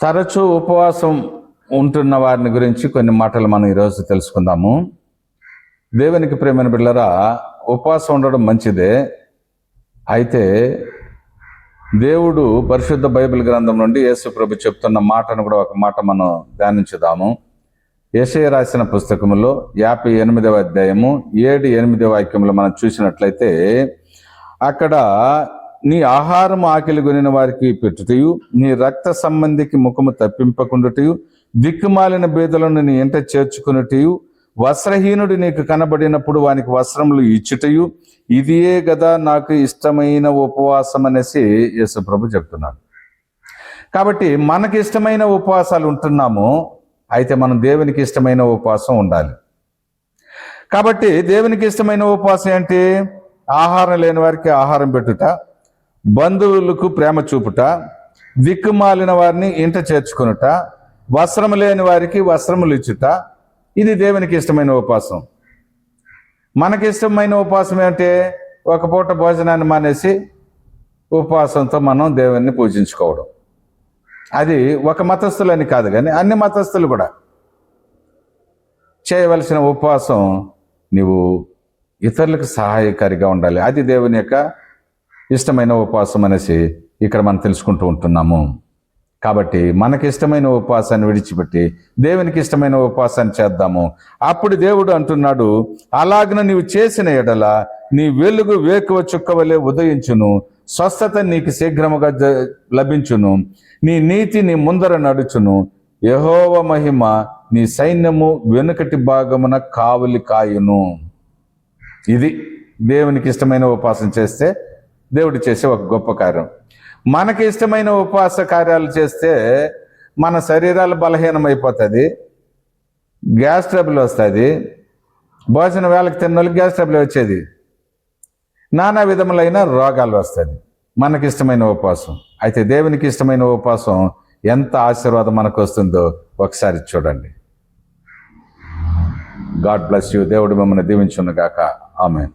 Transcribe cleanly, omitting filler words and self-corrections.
తరచూ ఉపవాసం ఉంటున్న వారిని గురించి కొన్ని మాటలు మనం ఈరోజు తెలుసుకుందాము. దేవునికి ప్రేమైన బిడ్డలారా, ఉపవాసం ఉండడం మంచిదే. అయితే దేవుడు పరిశుద్ధ బైబిల్ గ్రంథం నుండి యేసు ప్రభు చెప్తున్న మాటను కూడా ఒక మాట మనం ధ్యానించుదాము. యెషయా రాసిన పుస్తకములో 58వ అధ్యాయము 7-8 వాక్యములు మనం చూసినట్లయితే, అక్కడ నీ ఆహారం ఆకలి కొనిన వారికి పెట్టుటయు, నీ రక్త సంబంధికి ముఖము తప్పింపకుండుటయు, దిక్కుమాలిన బీదలను నీ ఇంట చేర్చుకున్నటయు, వస్త్రహీనుడు నీకు కనబడినప్పుడు వానికి వస్త్రములు ఇచ్చుటయు, ఇదియే గదా నాకు ఇష్టమైన ఉపవాసం అనేసి యేసు ప్రభు చెప్తున్నాడు. కాబట్టి మనకి ఇష్టమైన ఉపవాసాలు ఉంటున్నాము. అయితే మనం దేవునికి ఇష్టమైన ఉపవాసం ఉండాలి. కాబట్టి దేవునికి ఇష్టమైన ఉపవాసం ఏంటి? ఆహారం లేని వారికి ఆహారం పెట్టుట, బంధువులకు ప్రేమ చూపుట, దిక్కుమాలిన వారిని ఇంట చేర్చుకునుట, వస్త్రము లేని వారికి వస్త్రములు ఇచ్చుట. ఇది దేవునికి ఇష్టమైన ఉపవాసం. మనకి ఇష్టమైన ఉపవాసం ఏంటి? ఒక పూట భోజనాన్ని మానేసి ఉపవాసంతో మనం దేవుణ్ణి పూజించుకోవడం. అది ఒక మతస్థులని కాదు, కానీ అన్ని మతస్థులు కూడా చేయవలసిన ఉపవాసం. నీవు ఇతరులకు సహాయకారిగా ఉండాలి. అది దేవుని యొక్క ఇష్టమైన ఉపవాసం అనేసి ఇక్కడ మనం తెలుసుకుంటూ ఉంటున్నాము. కాబట్టి మనకి ఇష్టమైన ఉపవాసాన్ని విడిచిపెట్టి దేవునికి ఇష్టమైన ఉపవాసాన్ని చేద్దాము. అప్పుడు దేవుడు అంటున్నాడు, అలాగన నీవు చేసిన ఎడల నీ వెలుగు వేకువ చుక్కవలే ఉదయించును, స్వస్థత నీకు శీఘ్రముగా లభించును, నీ నీతి నీ ముందర నడుచును, యెహోవా మహిమ నీ సైన్యము వెనుకటి భాగమున కావలి కాయును. ఇది దేవునికి ఇష్టమైన ఉపవాసం చేస్తే దేవుడు చేసే ఒక గొప్ప కార్యం. మనకి ఇష్టమైన ఉపవాస కార్యాలు చేస్తే మన శరీరాలు బలహీనమైపోతుంది, గ్యాస్ ట్రబుల్ వస్తుంది. భోజనం వేళకి తిన్న వాళ్ళకి గ్యాస్ ట్రబుల్ వచ్చేది, నానా విధములైన రోగాలు వస్తుంది. మనకి ఇష్టమైన ఉపవాసం. అయితే దేవునికి ఇష్టమైన ఉపవాసం ఎంత ఆశీర్వాదం మనకు వస్తుందో ఒకసారి చూడండి. God bless you. దేవుడు మిమ్మల్ని దీవించును గాక. ఆమేన్.